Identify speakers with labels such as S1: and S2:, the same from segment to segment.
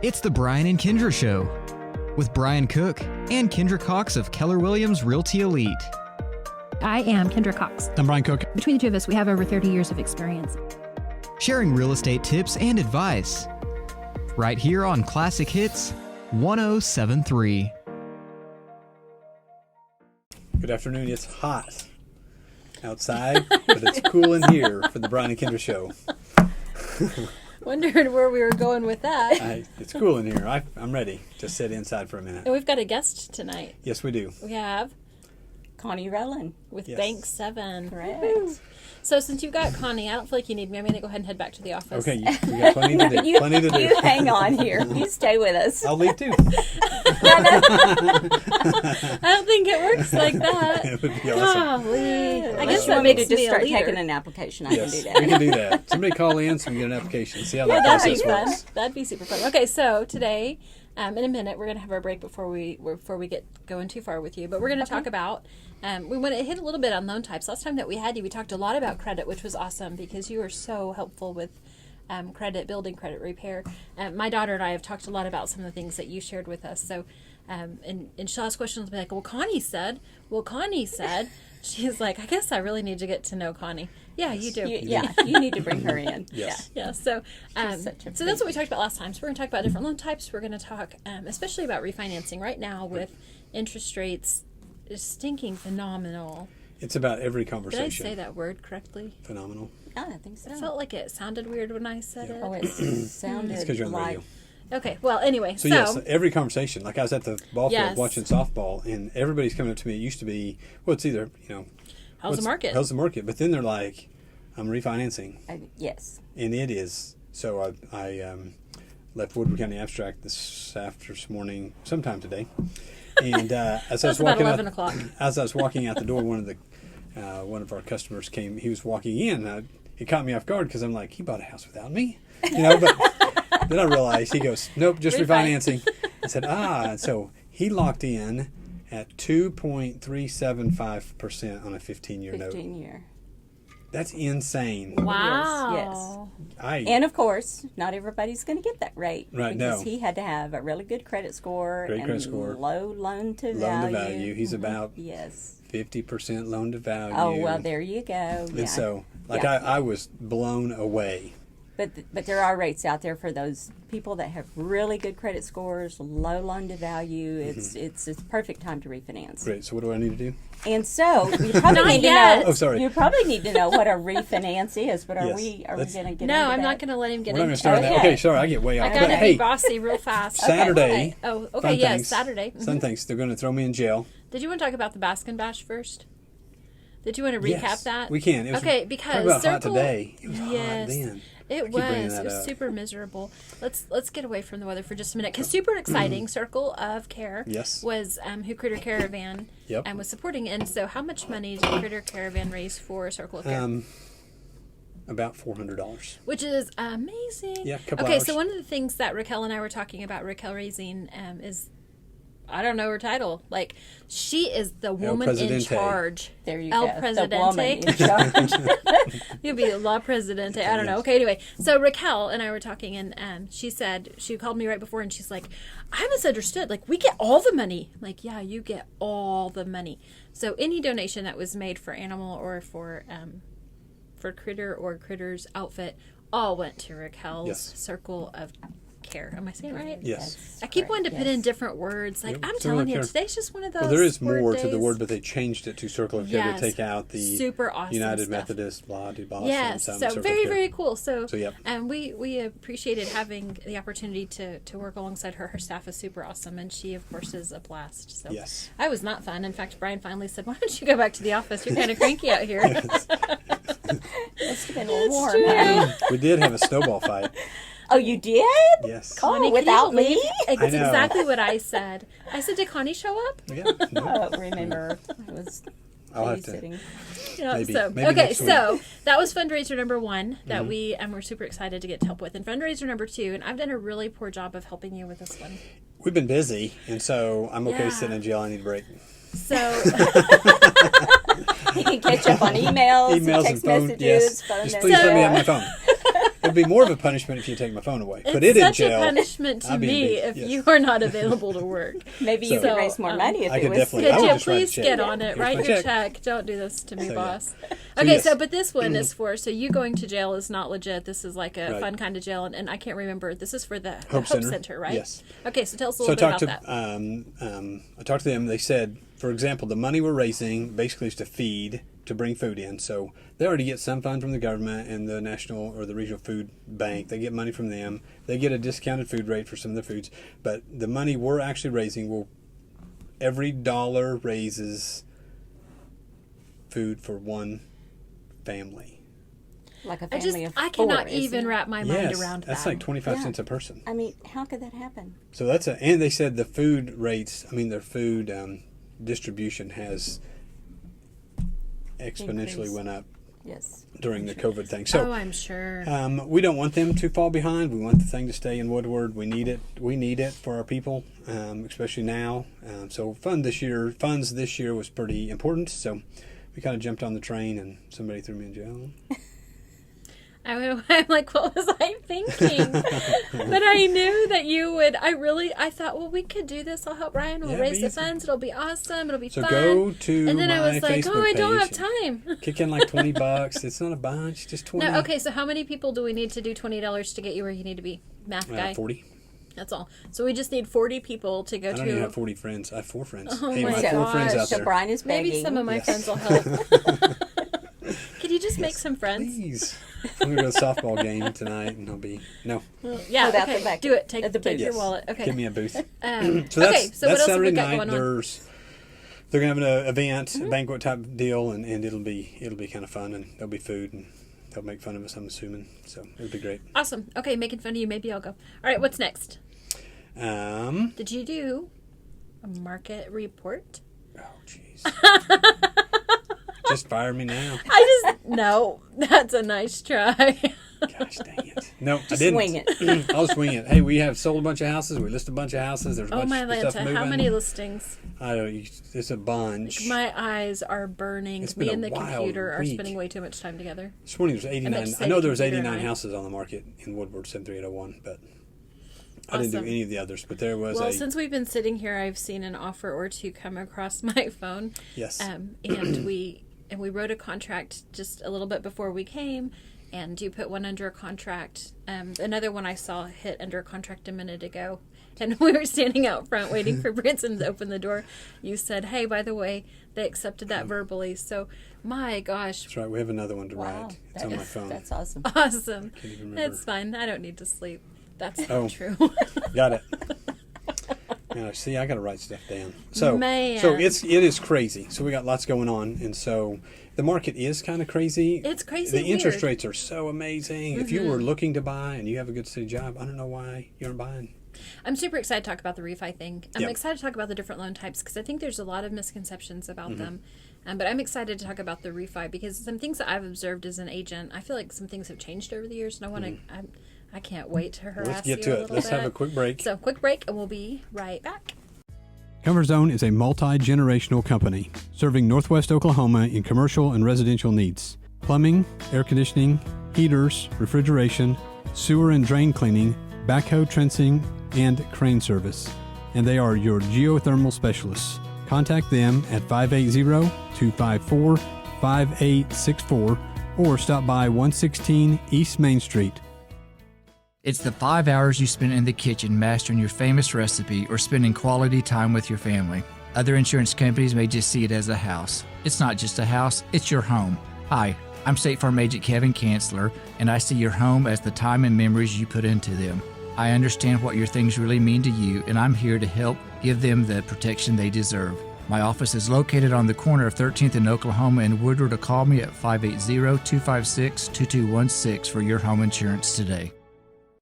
S1: It's the Brian and Kindra Show with Brian Cook and Kindra Cox of Keller Williams Realty Elite.
S2: I am Kindra Cox.
S3: I'm Brian Cook.
S2: Between the two of us, we have over 30 years of experience.
S1: Sharing real estate tips and advice. Right here on Classic Hits 1073.
S3: Good afternoon. It's hot outside, but it's cool in here for the Brian and Kindra Show.
S4: Wondered where we were going with that.
S3: It's cool in here. I'm ready to sit inside for a minute.
S4: And we've got a guest tonight.
S3: Yes, we do.
S4: We have
S5: Connie Rolen
S4: with
S3: Yes.
S4: Bank7.
S5: Correct.
S4: Woo-hoo. So since you've got Connie, I don't feel like you need me. I'm going to go ahead and head back to the office.
S3: Okay, we got plenty to do. Plenty to do.
S5: You hang on here. You stay with us.
S3: I'll leave too.
S4: I don't think it works like that.
S3: It would be awesome.
S4: Golly. I
S5: Unless
S4: guess
S5: you
S4: that
S5: want me
S4: makes
S5: to just
S4: me a
S5: start
S4: leader.
S5: taking an application. I
S3: Yes,
S5: can do that.
S3: we can do that. Somebody call in so we can get an application. See how that
S4: That'd be
S3: process
S4: fun.
S3: works.
S4: That'd be super fun. Okay, so today, in a minute, we're going to have our break before we get going too far with you. But we're going to talk about, we want to hit a little bit on loan types. Last time that we had you, we talked a lot about credit, which was awesome because you were so helpful with credit, building credit repair. My daughter and I have talked a lot about some of the things that you shared with us. So, and she'll ask questions like, well, Connie said. She's like, I guess I really need to get to know Connie. Yeah, you do.
S5: You need to bring her in.
S3: Yes.
S4: Yeah, so
S5: such a
S4: so that's what we talked about last time. So we're going to talk about different loan types. We're going to talk especially about refinancing right now with interest rates stinking phenomenal.
S3: It's about every
S4: Did
S3: conversation.
S4: I say that word correctly?
S3: Phenomenal.
S5: Oh, I think so.
S4: I felt like it sounded weird when I said
S5: Oh,
S4: it.
S5: it sounded
S3: It's because you're on the
S5: like...
S3: radio.
S4: Okay, well, anyway,
S3: So yes, every conversation. Like I was at the ball field
S4: Yes.
S3: watching softball, and everybody's coming up to me. It used to be, well, it's either
S4: how's the market?
S3: How's the market? But then they're like, I'm refinancing,
S5: yes.
S3: and it is. So I left Woodward County Abstract this morning, sometime today, and as I was
S4: about
S3: walking
S4: 11 o'clock.
S3: As I was walking out the door, one of our customers came. He was walking in. It caught me off guard because I'm like, he bought a house without me, But then I realized he goes, nope, just refinancing. I said, and so he locked in at 2.375% on a 15-year note.
S5: 15-year.
S3: That's insane.
S4: Wow.
S5: And of course, not everybody's going to get that rate.
S3: Right,
S5: because
S3: no.
S5: he had to have a really good credit score.
S3: Great
S5: and
S3: credit score.
S5: Low loan to
S3: Loan-to-value. He's about
S5: yes.
S3: 50% loan-to-value.
S5: Oh, well, there you go.
S3: And so, I was blown away.
S5: But there are rates out there for those people that have really good credit scores, low loan to value. It's a perfect time to refinance.
S3: Great. So what do I need to do?
S5: And so you probably need to
S4: yet.
S5: know.
S3: Oh, sorry.
S5: You probably need to know what a refinance is. But are
S3: Yes.
S5: we going to get into
S4: No, I'm
S5: that?
S4: not going to let him get
S3: We're not going to
S4: into
S3: start
S4: it.
S3: that.
S5: Okay.
S3: Okay, sorry, I get way off.
S4: I got
S3: But
S4: to
S3: hey,
S4: be bossy real fast.
S3: Saturday.
S4: Oh, okay,
S3: fun
S4: yes,
S3: things.
S4: Saturday. Mhm.
S3: Fun things. They're going to throw me in jail.
S4: Did you want to talk about the Baskin Bash first? Did you want to recap
S3: Yes,
S4: that?
S3: we can. It was,
S4: Okay,
S3: talk
S4: because
S3: about hot
S4: Circle.
S3: today. It was
S4: Yes.
S3: hot then.
S4: It
S3: keep bringing
S4: was.
S3: that
S4: It was
S3: up.
S4: super miserable. Let's get away from the weather for just a minute. Because super exciting, Circle of Care
S3: Yes.
S4: was who Critter Caravan
S3: Yep.
S4: and was supporting. And so how much money did Critter Caravan raise for Circle of Care?
S3: About $400.
S4: Which is amazing.
S3: Yeah, a couple
S4: okay,
S3: hours.
S4: so one of the things that Raquel and I were talking about, Raquel raising, is, I don't know her title. Like, she is the woman in
S3: Presidente.
S4: charge.
S5: There you
S4: El
S5: go.
S4: Presidente.
S5: The woman in charge.
S4: You'll be La Presidente. I don't know. Okay, anyway. So Raquel and I were talking, and she said, she called me right before, and she's like, I misunderstood. Like, we get all the money. Like, yeah, you get all the money. So any donation that was made for animal or for Critter or Critter's outfit all went to Raquel's
S3: Yes.
S4: Circle of Care. Am I saying it right?
S3: Yes.
S4: I keep
S5: correct,
S4: wanting to put
S5: yes.
S4: in different words. Like,
S3: Yep,
S4: I'm
S3: Circle
S4: telling
S3: of
S4: you,
S3: Care.
S4: today's just one of those.
S3: Well, there is more
S4: days.
S3: to the word, but they changed it to Circle of Care
S4: Yes.
S3: to take out the
S4: Super awesome
S3: United
S4: stuff.
S3: Methodist, blah, blah, blah.
S4: Yes,
S3: some
S4: so
S3: Circle of
S4: very,
S3: Care.
S4: very cool. So,
S3: So, yep.
S4: and we appreciated having the opportunity to work alongside her. Her staff is super awesome, and she, of course, is a blast. So
S3: Yes.
S4: I was not fun. In fact, Brian finally said, why don't you go back to the office? You're kind of cranky out here.
S5: It's been a little warm.
S4: true.
S3: We did have a snowball fight.
S5: Oh, you did?
S3: Yes.
S4: Connie,
S5: Oh, without
S4: can you
S5: me?
S4: believe- It's
S3: I know.
S4: exactly what I said. I said, did Connie show up?
S3: Yeah. No.
S5: I don't remember. I was
S3: I'll have to.
S5: babysitting.
S4: Yeah,
S3: Maybe-
S4: so
S3: maybe
S4: okay,
S3: next week.
S4: so that was fundraiser number one that we we're super excited to get help with, and fundraiser number two. And I've done a really poor job of helping you with this one.
S3: We've been busy, and so I'm okay
S4: Yeah.
S3: sitting in jail. I need a break.
S4: So
S5: You can catch up on emails
S3: Emails
S5: text
S3: and phone.
S5: messages,
S3: Yes.
S5: phone
S3: Just please let me have my phone. It'd be more of a punishment if you take my phone away. Put
S4: It's
S3: it in
S4: such
S3: jail.
S4: a punishment to
S3: I'd be in
S4: me
S3: big-
S4: if
S3: yes.
S4: you are not available to work.
S5: Maybe you
S3: So-
S5: could raise more money if
S3: I
S5: it
S3: could
S5: was.
S3: definitely- I
S4: Could
S3: would
S4: you
S3: just write a
S4: please
S3: check.
S4: get on it?
S3: Here's
S4: Write
S3: my
S4: your
S3: check.
S4: check. Don't do this to me,
S3: So, yeah.
S4: boss.
S3: So,
S4: Okay,
S3: yes.
S4: so but this one is for you going to jail is not legit. This is like a
S3: Right.
S4: fun kind of jail, and I can't remember. This is for the
S3: Hope Center.
S4: right?
S3: Yes.
S4: Okay, so tell us a
S3: So I
S4: little bit
S3: talked
S4: about
S3: to
S4: that.
S3: I talked to them. They said, for example, the money we're raising basically is to bring food in. So they already get some fund from the government and the national or the regional food bank. They get money from them. They get a discounted food rate for some of the foods. But the money we're actually raising will every dollar raises food for one family.
S5: Like a
S4: I
S5: family of
S4: I cannot
S5: four, isn't
S4: even
S5: it?
S4: wrap my mind
S3: Yes,
S4: around
S3: that's
S4: that.
S3: like 25
S5: Yeah.
S3: cents a person.
S5: I mean, how could that happen?
S3: So and they said the food rates, their food distribution has exponentially
S5: Increase.
S3: went up
S5: Yes.
S3: during the COVID thing.
S4: Oh,
S3: So
S4: I'm sure.
S3: we don't want them to fall behind. We want the thing to stay in Woodward. We need it. We need it for our people, especially now. So funds this year was pretty important. So we kind of jumped on the train, and somebody threw me in jail.
S4: I'm like, what was I thinking? But I knew that you would. I thought, well, we could do this. I'll help Brian. We'll
S3: Yeah,
S4: raise the
S3: easy.
S4: funds. It'll be awesome. It'll be
S3: So
S4: fun.
S3: go to
S4: and then I
S3: my
S4: was like,
S3: Facebook
S4: oh, I don't have
S3: page
S4: time.
S3: Kick in like $20. It's not a bunch, just 20.
S4: No, okay, so how many people do we need to do $20 to get you where you need to be? Math guy.
S3: 40.
S4: That's all. So we just need 40 people to go
S3: I don't even
S4: to.
S3: have 40 friends. I have 4 friends.
S4: Oh
S3: hey,
S4: my
S3: my
S4: gosh.
S3: 4 friends out
S5: So
S3: there.
S5: Brian is begging.
S4: Maybe some of my
S3: Yes.
S4: friends will help. Could you just make some friends?
S3: Please. I'm going to go to the softball game tonight, and I'll be... No.
S4: Yeah,
S5: Hold out
S4: okay.
S5: the back
S4: Do it. Take
S5: at the
S4: your
S3: Yes.
S4: wallet. Okay.
S3: Give me a booth.
S4: So
S3: So
S4: okay,
S3: that's,
S4: so what
S3: that's
S4: else have
S3: Saturday
S4: we got
S3: night.
S4: going on?
S3: They're going to have an event, a banquet type deal, and it'll be kind of fun, and there'll be food, and they'll make fun of us, I'm assuming. So it'll be great.
S4: Awesome. Okay, making fun of you. Maybe I'll go. All right, what's next? Did you do a market report?
S3: Oh, jeez. Just fire me now.
S4: No, that's a nice try.
S3: Gosh dang it. No, I
S5: Just
S3: didn't.
S5: swing it.
S3: I'll swing it. Hey, we have sold a bunch of houses. We listed a bunch of houses. There's a
S4: Oh
S3: bunch
S4: my
S3: of stuff
S4: Lanta,
S3: moving.
S4: how many listings?
S3: I don't know. It's a bunch.
S4: My eyes are burning.
S3: It's
S4: Me
S3: been
S4: and
S3: a
S4: the
S3: wild
S4: computer are
S3: week.
S4: spending way too much time together.
S3: This morning there's
S4: I meant
S3: 89.
S4: to say
S3: I know
S4: the
S3: there was
S4: computer
S3: 89
S4: and I.
S3: houses on the market in Woodward 73801, but I didn't do
S4: Awesome.
S3: any of the others. But there was
S4: Well,
S3: a
S4: since we've been sitting here, I've seen an offer or two come across my phone.
S3: yes.
S4: And we wrote a contract just a little bit before we came, and you put one under a contract. Another one I saw hit under a contract a minute ago, and we were standing out front waiting for Branson to open the door. You said, "Hey, by the way, they accepted that verbally." So, my gosh,
S3: That's right. We have another one to
S5: Wow.
S3: write. It's on my phone.
S5: That's awesome.
S4: awesome!
S3: Can't even remember.
S4: It's fine. I don't need to sleep. That's not
S3: Oh.
S4: true.
S3: Got it. Now, see, I got to write stuff down. So,
S4: Man.
S3: so it is crazy. So we got lots going on, and so the market is kind of crazy.
S4: It's crazy
S3: The interest
S4: weird.
S3: rates are so amazing. If you were looking to buy and you have a good city job, I don't know why you aren't buying.
S4: I'm super excited to talk about the refi thing. I'm
S3: Yep.
S4: excited to talk about the different loan types because I think there's a lot of misconceptions about
S3: Mm-hmm.
S4: them. But I'm excited to talk about the refi because some things that I've observed as an agent, I feel like some things have changed over the years, and I want to. I can't wait to harass
S3: Let's get
S4: you
S3: to
S4: a
S3: it.
S4: little
S3: Let's
S4: bit.
S3: have a quick break.
S4: So, quick break, and we'll be right back.
S3: Comfort Zone is a multi-generational company serving Northwest Oklahoma in commercial and residential needs. Plumbing, air conditioning, heaters, refrigeration, sewer and drain cleaning, backhoe trencing, and crane service. And they are your geothermal specialists. Contact them at 580-254-5864 or stop by 116 East Main Street.
S6: It's the 5 hours you spend in the kitchen mastering your famous recipe or spending quality time with your family. Other insurance companies may just see it as a house. It's not just a house, it's your home. Hi, I'm State Farm Agent Kevin Kanzler, and I see your home as the time and memories you put into them. I understand what your things really mean to you, and I'm here to help give them the protection they deserve. My office is located on the corner of 13th and Oklahoma and Woodward, to call me at 580-256-2216 for your home insurance today.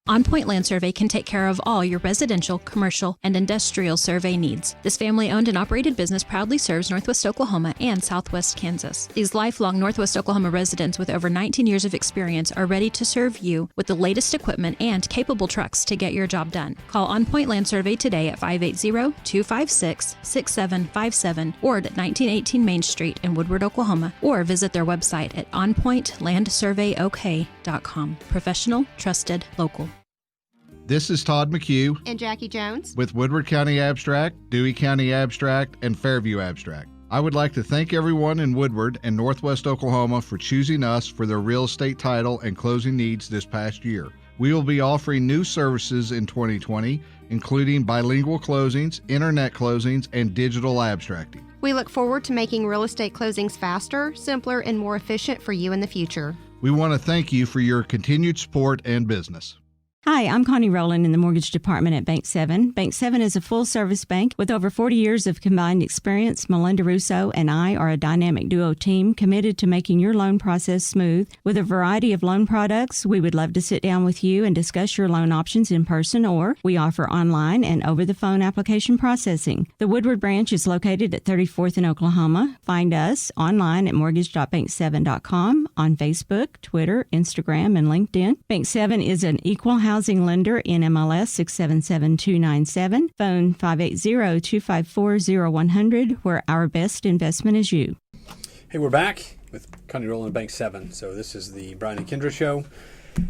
S2: OnPoint Land Survey can take care of all your residential, commercial, and industrial survey needs. This family-owned and operated business proudly serves Northwest Oklahoma and Southwest Kansas. These lifelong Northwest Oklahoma residents with over 19 years of experience are ready to serve you with the latest equipment and capable trucks to get your job done. Call OnPoint Land Survey today at 580-256-6757 or at 1918 Main Street in Woodward, Oklahoma, or visit their website at onpointlandsurveyok.com. Professional, trusted, local.
S7: This is Todd McHugh
S8: and Jackie Jones
S7: with Woodward County Abstract, Dewey County Abstract, and Fairview Abstract. I would like to thank everyone in Woodward and Northwest Oklahoma for choosing us for their real estate title and closing needs this past year. We will be offering new services in 2020, including bilingual closings, internet closings, and digital abstracting.
S8: We look forward to making real estate closings faster, simpler, and more efficient for you in the future.
S7: We want to thank you for your continued support and business.
S9: Hi, I'm Connie Rolen in the Mortgage Department at Bank7. Bank7 is a full-service bank with over 40 years of combined experience. Melinda Russo and I are a dynamic duo team committed to making your loan process smooth. With a variety of loan products, we would love to sit down with you and discuss your loan options in person, or we offer online and over-the-phone application processing. The Woodward branch is located at 34th in Oklahoma. Find us online at mortgage.bank7.com, on Facebook, Twitter, Instagram, and LinkedIn. Bank7 is an equal housing lender in MLS 677297. Phone 580-254-0100, where our best investment is you.
S3: Hey, we're back with Connie Rolen of Bank7. So this is the Brian and Kindra Show,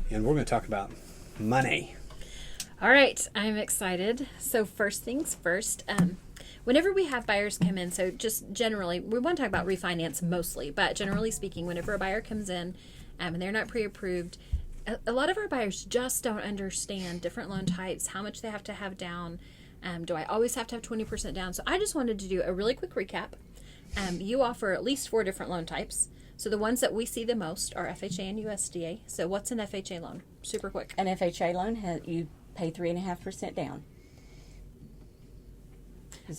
S3: and we're going to talk about money.
S4: All right, I'm excited. So first things first, whenever we have buyers come in, so just generally, we want to talk about refinance mostly, but generally speaking, whenever a buyer comes in and they're not pre-approved, a lot of our buyers just don't understand different loan types, how much they have to have down. Do I always have to have 20% down? So I just wanted to do a really quick recap. You offer at least 4 different loan types. So the ones that we see the most are FHA and USDA. So what's an FHA loan? Super quick.
S5: An FHA loan, you pay 3.5% down.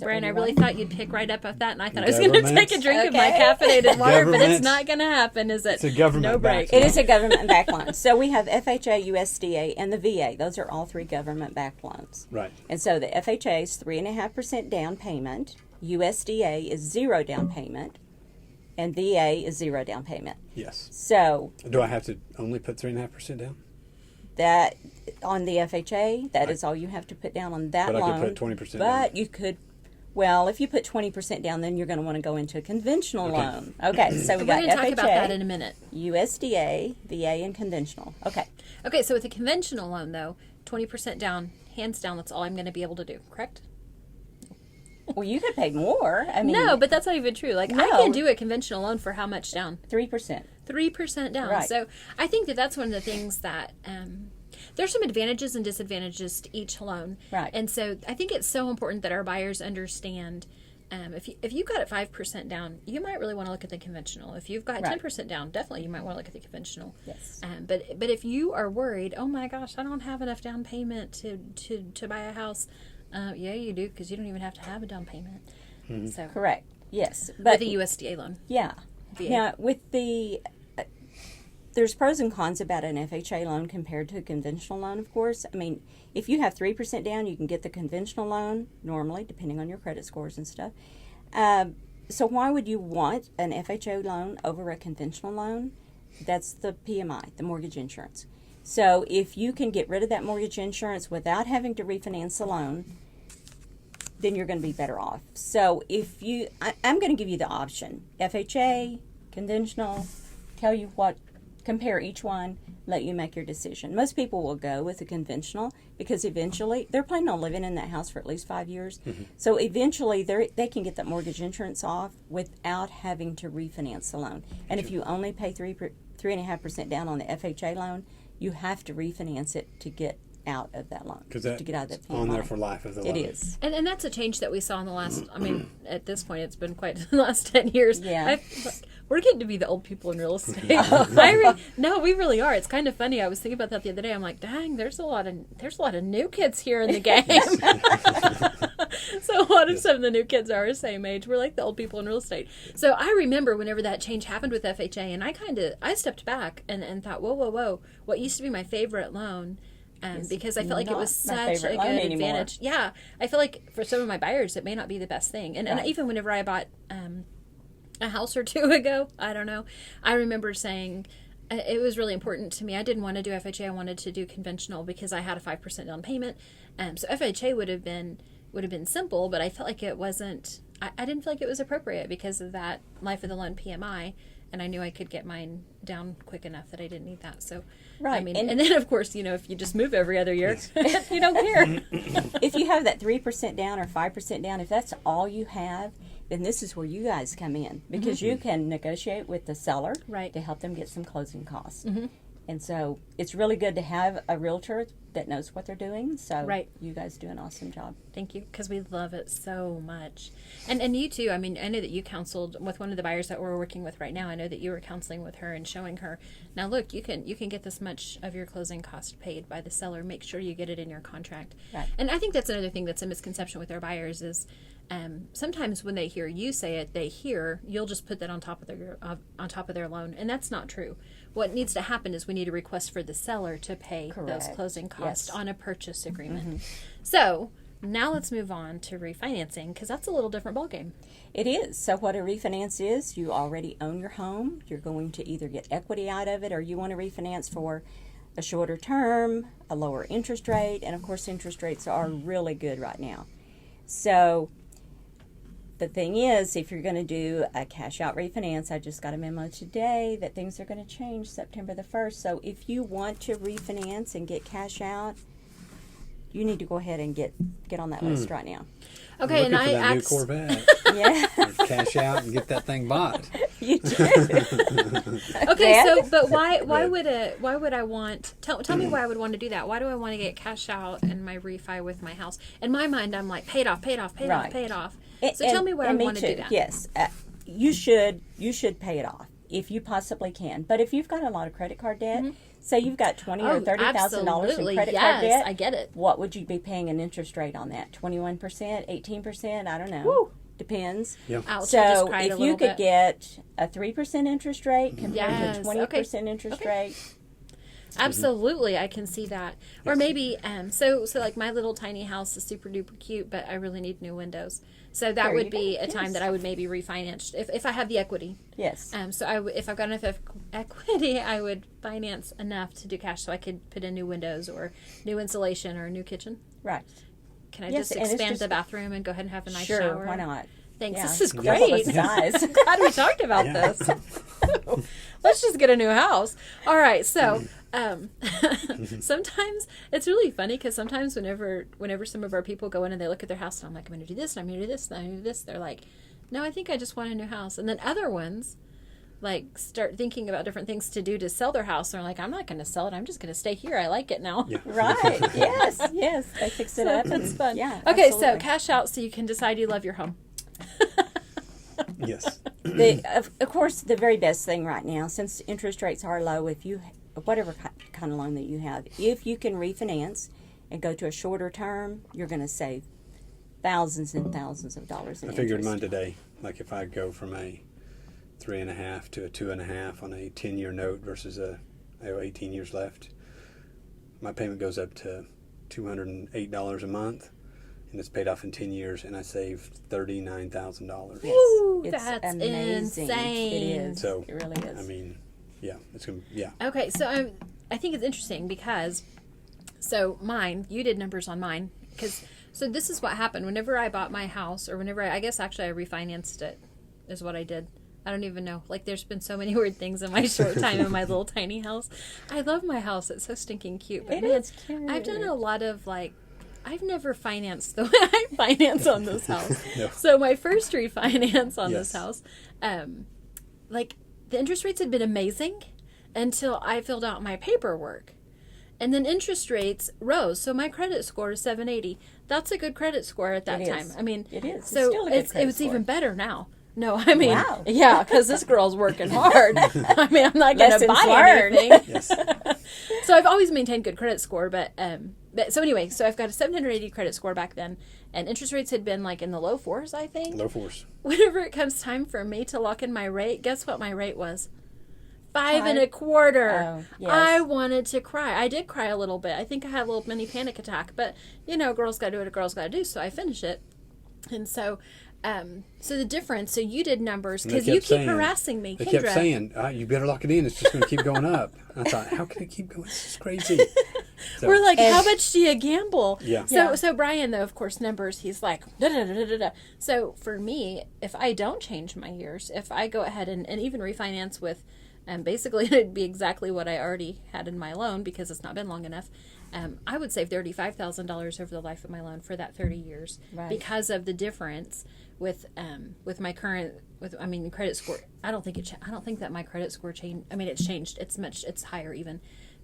S4: Brian, I really thought you'd pick right up at that, and I thought I was going to take a drink of my caffeinated water, but it's not going to happen, is it?
S3: It's a government
S4: break.
S5: It is a government-backed loan. So we have FHA, USDA, and the VA. Those are all 3 government-backed loans.
S3: Right.
S5: And so the FHA is 3.5% down payment. USDA is 0 down payment. And VA is 0 down payment.
S3: Yes.
S5: So
S3: do I have to only put 3.5% down?
S5: That on the FHA, that is all you have to put down on that
S3: loan.
S5: But
S3: I could put 20% down.
S5: But you could. Well, if you put 20% down, then you're going to want to go into a conventional loan. Okay, so we got FHA.
S4: We're going to talk about that in a minute.
S5: USDA, VA, and conventional. Okay.
S4: Okay, so with a conventional loan, though, 20% down, hands down, that's all I'm going to be able to do, correct?
S5: Well, you could pay more. I mean,
S4: no, but that's not even true. Like, I can do a conventional loan for how much down?
S5: 3%.
S4: 3% down.
S5: Right.
S4: So I think that that's one of the things that there's some advantages and disadvantages to each loan.
S5: Right.
S4: And so I think it's so important that our buyers understand if you've got it 5% down, you might really want to look at the conventional. If you've got 10% down, definitely you might want to look at the conventional.
S5: Yes.
S4: But if you are worried, oh my gosh, I don't have enough down payment to buy a house. Yeah, you do, because you don't even have to have a down payment. Mm-hmm. So
S5: correct. Yes. But
S4: with a USDA loan.
S5: Yeah.
S4: VA.
S5: Now, with the there's pros and cons about an FHA loan compared to a conventional loan, of course. I mean, if you have 3% down, you can get the conventional loan normally, depending on your credit scores and stuff. So why would you want an FHA loan over a conventional loan? That's the PMI, the mortgage insurance. So if you can get rid of that mortgage insurance without having to refinance the loan, then you're going to be better off. So if you, I'm going to give you the option, FHA, conventional, tell you what, compare each one, let you make your decision. Most people will go with the conventional because eventually they're planning on living in that house for at least 5 years. Mm-hmm. So eventually they can get that mortgage insurance off without having to refinance the loan. And if you only pay 3.5% down on the FHA loan, you have to refinance it to get out of that loan.
S3: Because that's
S5: to get out of that PMI.
S3: On there for life of the loan.
S5: It is.
S4: And that's a change that we saw in the last, I mean, at this point, it's been quite the last 10 years.
S5: Yeah.
S4: We're getting to be the old people in real estate. No, we really are. It's kind of funny. I was thinking about that the other day. I'm like, dang, there's a lot of new kids here in the game. So a lot of some of the new kids are our same age. We're like the old people in real estate. So I remember whenever that change happened with FHA, and I stepped back and thought, whoa. What used to be my favorite loan because I felt like it was
S5: not my
S4: such a
S5: favorite
S4: good
S5: loan anymore.
S4: advantage. Yeah, I feel like for some of my buyers, it may not be the best thing. And even whenever I bought a house or two ago, I don't know, I remember saying it was really important to me. I didn't want to do FHA. I wanted to do conventional because I had a 5% down payment. So FHA would have been simple, but I felt like it wasn't. I didn't feel like it was appropriate because of that life of the loan PMI, and I knew I could get mine down quick enough that I didn't need that. So,
S5: right.
S4: I mean, and then of course, if you just move every other year, you don't care.
S5: If you have that 3% down or 5% down, if that's all you have, then this is where you guys come in, because you can negotiate with the seller to help them get some closing costs. And so it's really good to have a realtor that knows what they're doing. So you guys do an awesome job.
S4: Thank you, because we love it so much. And you too. I mean, I know that you counseled with one of the buyers that we're working with right now. I know that you were counseling with her and showing her, now look, you can get this much of your closing cost paid by the seller. Make sure you get it in your contract. Right. And I think that's another thing that's a misconception with our buyers is sometimes when they hear you say it, they hear you'll just put that on top of their loan, and that's not true. What needs to happen is we need a request for the seller to pay those closing costs on a purchase agreement. So now let's move on to refinancing, because that's a little different ballgame.
S5: It is. So what a refinance is, you already own your home. You're going to either get equity out of it, or you want to refinance for a shorter term, a lower interest rate, and of course interest rates are really good right now. So the thing is, if you're going to do a cash out refinance, I just got a memo today that things are going to change September the 1st. So if you want to refinance and get cash out, you need to go ahead and get on that list right now.
S4: Okay,
S3: and I new Corvette. Cash out and get that thing bought.
S5: You do.
S4: Okay, so but why would I want? Tell me why I would want to do that. Why do I want to get cash out and my refi with my house? In my mind, I'm like, pay it off. So tell me why I want to do that.
S5: Yes, you should pay it off if you possibly can. But if you've got a lot of credit card debt, say you've got $20,000 or $30,000 in credit card debt,
S4: I get it.
S5: What would you be paying an interest rate on that? 21%, 18%? I don't know.
S4: Woo.
S5: Depends.
S3: Yep.
S4: Ouch,
S5: so if you could get a 3% interest rate compared to a 20% interest rate.
S4: Absolutely, I can see that. Yes. Or maybe, so like my little tiny house is super duper cute, but I really need new windows. So that would be a time that I would maybe refinance if I have the equity.
S5: Yes.
S4: So if I've got enough equity, I would finance enough to do cash so I could put in new windows or new insulation or a new kitchen.
S5: Right.
S4: Can I just expand the bathroom and go ahead and have a nice shower?
S5: Sure, why not?
S4: Thanks.
S5: Yeah.
S4: This is great.
S5: I'm
S4: glad we talked about this. Let's just get a new house. All right. So sometimes it's really funny because sometimes whenever some of our people go in and they look at their house and I'm like, I'm going to do this and I'm going to do this and I'm going to do this, they're like, no, I think I just want a new house. And then other ones like start thinking about different things to do to sell their house. And they're like, I'm not going to sell it. I'm just going to stay here. I like it now. Yeah.
S5: Right. Yes. They fix it up.
S4: It's fun.
S5: Yeah.
S4: Okay.
S5: Absolutely.
S4: So cash out so you can decide you love your home.
S3: Yes.
S5: Of course, the very best thing right now, since interest rates are low, if you, whatever kind of loan that you have, if you can refinance and go to a shorter term, you're going to save thousands and thousands of dollars in interest.
S3: I figured mine today, like if I go from a 3.5 to a 2.5 on a 10-year note versus I have 18 years left, my payment goes up to $208 a month. And it's paid off in 10 years, and I saved $39,000.
S5: Yes.
S4: Ooh,
S5: it's
S4: that's
S5: amazing.
S4: insane.
S5: It is.
S3: So,
S5: it really is.
S3: I mean, yeah, it's gonna, yeah.
S4: Okay, so I think it's interesting because, so mine, you did numbers on mine, so this is what happened. Whenever I bought my house, or whenever I guess actually I refinanced it, is what I did. I don't even know. Like, there's been so many weird things in my short time in my little tiny house. I love my house. It's so stinking cute. But
S5: it is cute.
S4: I've done a lot of I've never financed the way I finance on this house.
S3: No.
S4: So my first refinance on this house, the interest rates had been amazing until I filled out my paperwork. And then interest rates rose. So my credit score is 780. That's a good credit score at that time. I mean,
S5: it is.
S4: So
S5: it
S4: was even better now. No, I mean,
S5: wow.
S4: Yeah, because this girl's working hard. I mean, I'm not going to buy anything.
S3: Yes.
S4: So I've always maintained good credit score, but so anyway, so I've got a 780 credit score back then, and interest rates had been like in the low fours, I think.
S3: Low fours.
S4: Whenever it comes time for me to lock in my rate, guess what my rate was? 5.25.
S5: Oh, yes.
S4: I wanted to cry. I did cry a little bit. I think I had a little mini panic attack, but a girl's got to do what a girl's got to do, so I finish it. And so, so the difference, so you did numbers, because you keep harassing me,
S3: They
S4: Kindra.
S3: kept saying, you better lock it in. It's just going to keep going up. I thought, how can it keep going? This is crazy. So,
S4: We're like, how much do you gamble?
S3: Yeah.
S4: So Brian, though, of course, numbers, he's like, da, da, da, da, da, da. So for me, if I don't change my years, if I go ahead and even refinance with, basically it'd be exactly what I already had in my loan because it's not been long enough, I would save $35,000 over the life of my loan for that 30 years because of the difference with my current credit score. I don't think that my credit score changed. I mean, it's changed. It's higher even,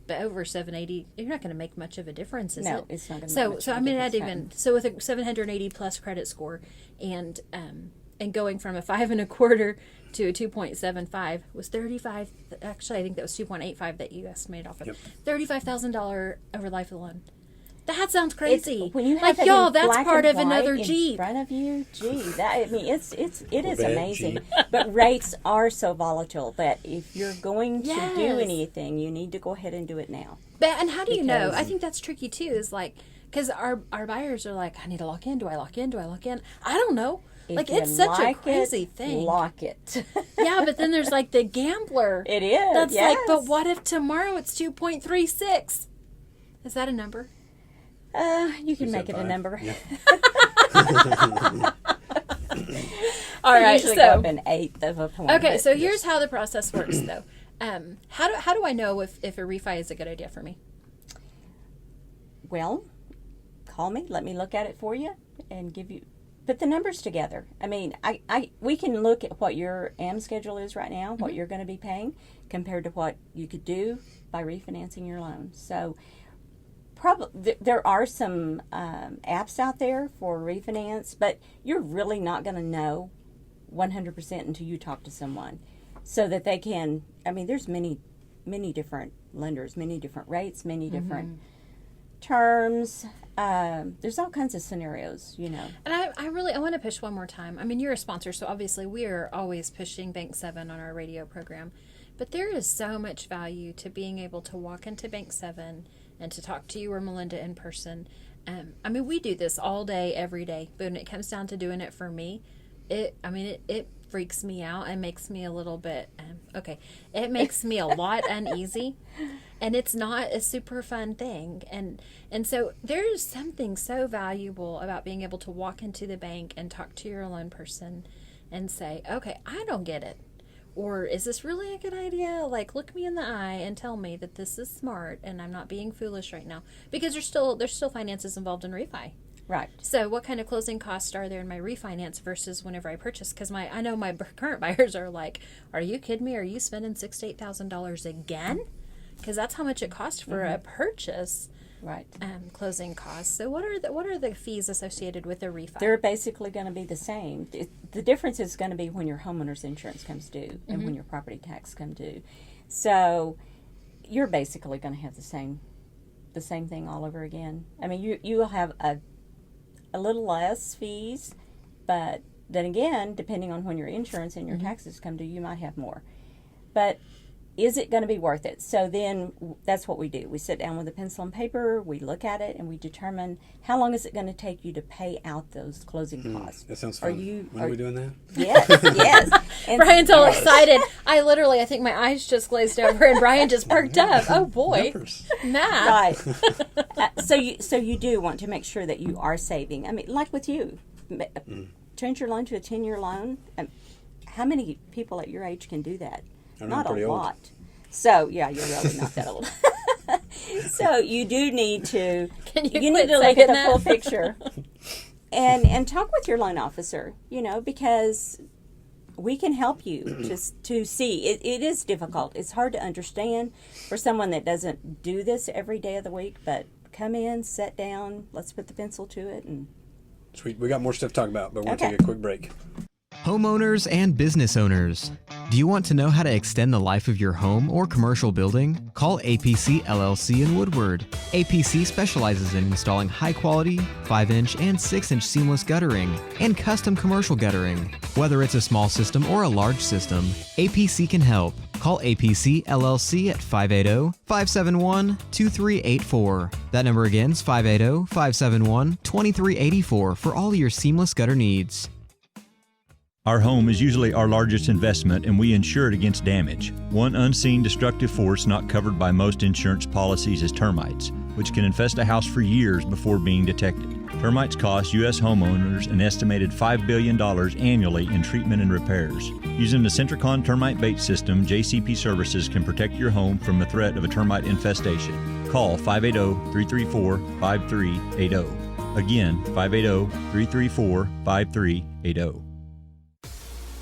S4: but over 780, you're not going to make much of a difference, is it?
S5: No, it's not going to.
S4: So
S5: make much
S4: so
S5: of a
S4: I mean,
S5: difference,
S4: with a 780 plus credit score and going from a 5.25 to a 2.75 was 35. Actually, I think that was 2.85 that you estimated off of.
S3: Yep.
S4: $35,000 over life of the loan. That sounds crazy.
S5: When you have
S4: like y'all, that's
S5: black
S4: part
S5: and
S4: of another
S5: white
S4: Jeep
S5: in front of you. Gee, it is
S3: Bad
S5: amazing.
S3: Jeep.
S5: But rates are so volatile that if you're going to
S4: Yes.
S5: do anything, you need to go ahead and do it now.
S4: And how do you know?
S5: Because-
S4: I think that's tricky too. Is like because our buyers are like, I need to lock in. Do I lock in? Do I lock in? I don't know.
S5: If
S4: Like
S5: you
S4: it's such a
S5: like
S4: crazy
S5: it,
S4: thing.
S5: Lock it.
S4: Yeah, but then there's like the gambler.
S5: It is.
S4: That's
S5: yes.
S4: like, but what if tomorrow it's 2.36? Is that a number?
S5: You can make it a
S3: 5.
S5: number.
S3: Yeah.
S4: All right,
S5: Usually go up an eighth of a point.
S4: Okay,
S5: but
S4: so here's how the process works, though. How do I know if a refi is a good idea for me?
S5: Well, call me. Let me look at it for you and put the numbers together. I mean, we can look at what your AM schedule is right now, what you're going to be paying, compared to what you could do by refinancing your loan. So, probably there are some apps out there for refinance, but you're really not going to know 100% until you talk to someone, so that they can. I mean, there's many different lenders, many different rates, many different terms. There's all kinds of scenarios, And
S4: I want to push one more time. I mean, you're a sponsor, so obviously we are always pushing Bank7 on our radio program. But there is so much value to being able to walk into Bank7 and to talk to you or Melinda in person. I mean, we do this all day, every day. But when it comes down to doing it for me, it freaks me out and makes me a little bit, it makes me a lot uneasy. And it's not a super fun thing. And so there's something so valuable about being able to walk into the bank and talk to your loan person and say, okay, I don't get it. Or is this really a good idea? Like, look me in the eye and tell me that this is smart and I'm not being foolish right now. Because there's still finances involved in refi.
S5: right.
S4: So what kind of closing costs are there in my refinance versus whenever I purchase? Because I know my current buyers are like, are you kidding me? Are you spending $6,000 to $8,000 again? Because that's how much it costs for a purchase.
S5: Right.
S4: Closing costs. So what are the fees associated with a refi?
S5: They're basically going to be the same. The difference is going to be when your homeowner's insurance comes due and when your property tax comes due. So you're basically going to have the same thing all over again. I mean, you will have a little less fees, but then again, depending on when your insurance and your taxes come due, you might have more. But is it going to be worth it? So then that's what we do. We sit down with a pencil and paper, we look at it, and we determine how long is it going to take you to pay out those closing costs.
S3: That sounds fun. When are we doing that?
S5: Yes, yes. And
S4: Brian's all excited. I think my eyes just glazed over and Brian just perked up. Oh boy.
S3: Numbers.
S4: Math.
S5: Right. So you do want to make sure that you are saving. I mean, like with you, change your loan to a 10-year loan. How many people at your age can do that? Not a lot. So, yeah, you're really not that old. So you do need to you need to look at the full picture and talk with your loan officer, because we can help you to see. It is difficult. It's hard to understand for someone that doesn't do this every day of the week, but come in, sit down, let's put the pencil to it. And
S3: Sweet. We got more stuff to talk about, but we'll
S5: Okay.
S3: take a quick break.
S1: Homeowners and business owners, do you want to know how to extend the life of your home or commercial building? Call APC LLC in Woodward. APC specializes in installing high-quality 5-inch and 6-inch seamless guttering and custom commercial guttering. Whether it's a small system or a large system, APC can help. Call APC LLC at 580-571-2384. That number again is 580-571-2384 for all your seamless gutter needs.
S10: Our home is usually our largest investment, and we insure it against damage. One unseen destructive force not covered by most insurance policies is termites, which can infest a house for years before being detected. Termites cost U.S. homeowners an estimated $5 billion annually in treatment and repairs. Using the Centricon termite bait system, JCP Services can protect your home from the threat of a termite infestation. Call 580-334-5380. Again, 580-334-5380.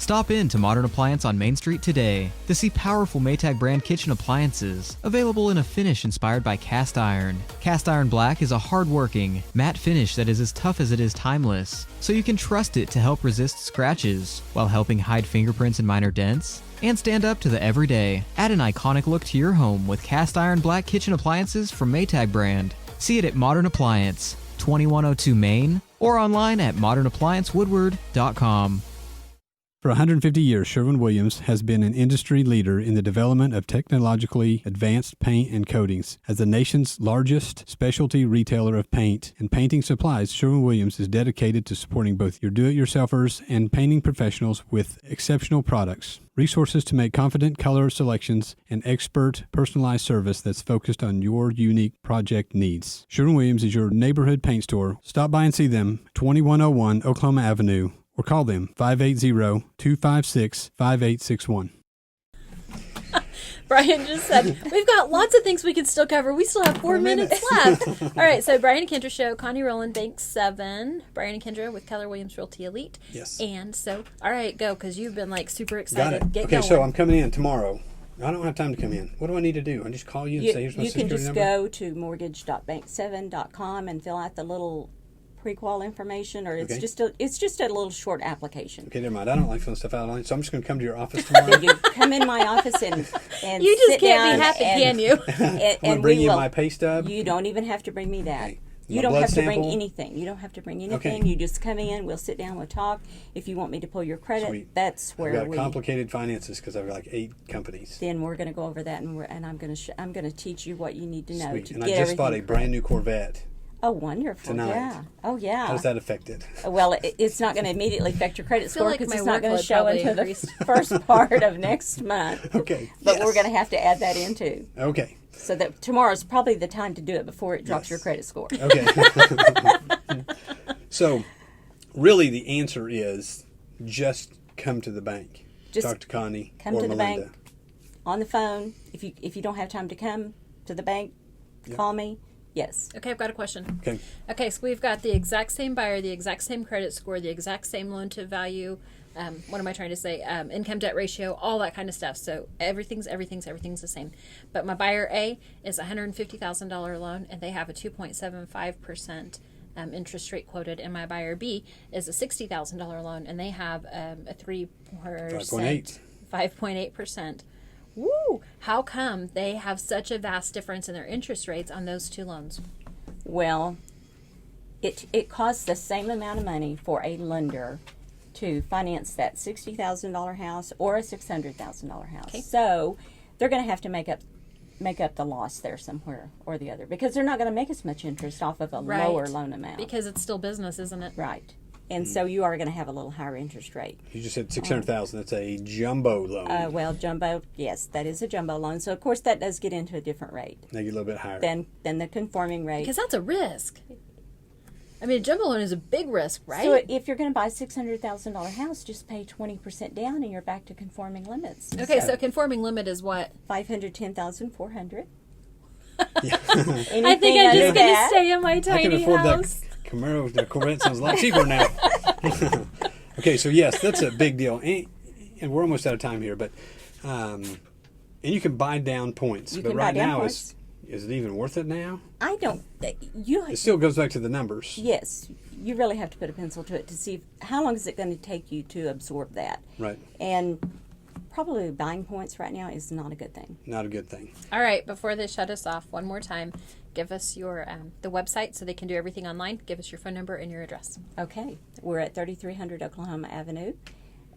S1: Stop in to Modern Appliance on Main Street today to see powerful Maytag brand kitchen appliances available in a finish inspired by cast iron. Cast iron black is a hard-working, matte finish that is as tough as it is timeless, so you can trust it to help resist scratches while helping hide fingerprints and minor dents, and stand up to the everyday. Add an iconic look to your home with cast iron black kitchen appliances from Maytag brand. See it at Modern Appliance, 2102 Main, or online at modernappliancewoodward.com.
S3: For 150 years, Sherwin-Williams has been an industry leader in the development of technologically advanced paint and coatings. As the nation's largest specialty retailer of paint and painting supplies, Sherwin-Williams is dedicated to supporting both your do-it-yourselfers and painting professionals with exceptional products, resources to make confident color selections, and expert personalized service that's focused on your unique project needs. Sherwin-Williams is your neighborhood paint store. Stop by and see them, 2101 Oklahoma Avenue, or call them 580-256-5861.
S4: Brian just said, we've got lots of things we can still cover. We still have 4 minutes left. All right, so Brian and Kindra Show, Connie Rolen, Bank7, Brian and Kindra with Keller Williams Realty Elite.
S3: Yes.
S4: And so, all right, go, because you've been like super
S3: Got
S4: excited.
S3: it.
S4: Get
S3: Okay,
S4: going.
S3: so I'm coming in tomorrow. I don't have time to come in. What do I need to do? I just call you and say, here's my
S5: You can
S3: security
S5: just
S3: number?
S5: go to mortgage.bank7.com and fill out the little pre-qual information, or it's
S3: Okay.
S5: just a little short application.
S3: Okay, never mind. I don't like filling stuff out online, so I'm just going to come to your office tomorrow.
S5: Then you come in my office and
S4: You just
S5: sit
S4: can't
S5: down
S4: be happy,
S5: and,
S4: can you?
S5: And,
S3: I'm going to bring you my pay stub.
S5: You don't even have to bring me that.
S3: Okay.
S5: You
S3: My
S5: don't
S3: blood
S5: have to bring
S3: sample?
S5: anything. You don't have to bring anything.
S3: Okay.
S5: You just come in. We'll sit down. We'll talk. If you want me to pull your credit,
S3: Sweet.
S5: that's
S3: I've
S5: where
S3: got
S5: we.
S3: complicated finances because I've got like 8 companies.
S5: Then we're going to go over that, and I'm going to teach you what you need to know
S3: Sweet.
S5: to
S3: And
S5: get
S3: I just bought a
S5: everything
S3: brand new Corvette
S5: Oh, wonderful!
S3: tonight.
S5: Yeah. Oh, yeah.
S3: How does that affect it?
S5: Well, it's not going to immediately affect your credit
S4: feel
S5: score
S4: like
S5: because
S4: my
S5: it's not going to
S4: workload
S5: show
S4: probably
S5: until the
S4: increased.
S5: first part of next month.
S3: Okay.
S5: But
S3: yes.
S5: we're going to have to add that in too.
S3: Okay.
S5: So that tomorrow's probably the time to do it before it drops
S3: Yes.
S5: your credit score.
S3: Okay. So, really, the answer is just come to the bank.
S5: Just
S3: talk to Connie
S5: Come
S3: or
S5: to the
S3: Melinda.
S5: bank on the phone. If you don't have time to come to the bank, call me. Yes.
S4: Okay, I've got a question.
S3: Okay.
S4: Okay, so we've got the exact same buyer, the exact same credit score, the exact same loan to value. What am I trying to say? Income debt ratio, all that kind of stuff. So everything's the same. But my buyer A is a $150,000 loan, and they have a 2.75% interest rate quoted, and my buyer B is a $60,000 loan, and they have a 5.8%. Woo! How come they have such a vast difference in their interest rates on those two loans?
S5: Well, it costs the same amount of money for a lender to finance that $60,000 house or a $600,000 house.
S4: Okay.
S5: So they're going to have to make up the loss there somewhere or the other because they're not going to make as much interest off of a lower loan amount.
S4: Because it's still business, isn't it?
S5: Right. And so you are going to have a little higher interest rate.
S3: You just said 600,000. That's a jumbo loan.
S5: Well, jumbo, yes, that is a jumbo loan. So of course that does get into a different rate
S3: They get a little bit higher.
S5: than the conforming rate.
S4: Because that's a risk. I mean, a jumbo loan is a big risk, right?
S5: So if you're going to buy a $600,000 house, just pay 20% down, and you're back to conforming limits.
S4: Okay, so conforming limit is what?
S5: $510,400.
S3: Yeah.
S4: I think I'm just going to stay in my
S3: I
S4: tiny
S3: can afford
S4: house.
S3: that Camaro. The Corvette sounds a lot cheaper now. Okay, so yes, that's a big deal. And we're almost out of time here, but and you can buy down points.
S5: You
S3: but
S5: can
S3: right
S5: buy down
S3: now
S5: points.
S3: is it even worth it now?
S5: I don't.
S3: It still goes back to the numbers.
S5: Yes, you really have to put a pencil to it to see how long is it going to take you to absorb that.
S3: Right.
S5: And probably buying points right now is not a good thing.
S3: Not a good thing.
S4: All right, before they shut us off, one more time, give us your the website so they can do everything online. Give us your phone number and your address.
S5: Okay, we're at 3300 Oklahoma Avenue,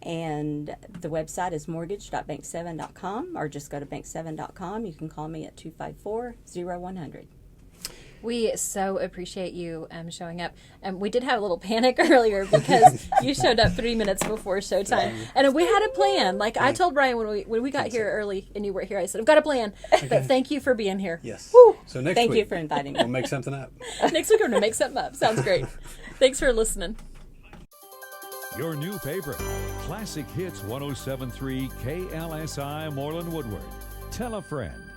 S5: and the website is mortgage.bank7.com, or just go to bank7.com. You can call me at 254-0100.
S4: We so appreciate you showing up. We did have a little panic earlier because you showed up 3 minutes before showtime, and we had a plan. Like I told Brian when we got here early and you were here, I said, "I've got a plan." But thank you for being here.
S3: Yes.
S4: Woo.
S3: So next
S5: Thank
S3: week,
S5: you for inviting me.
S3: We'll make something up.
S4: Next week we're gonna make something up. Sounds great. Thanks for listening.
S11: Your new favorite, Classic Hits 107.3 KLSI Moreland Woodward. Tell a friend.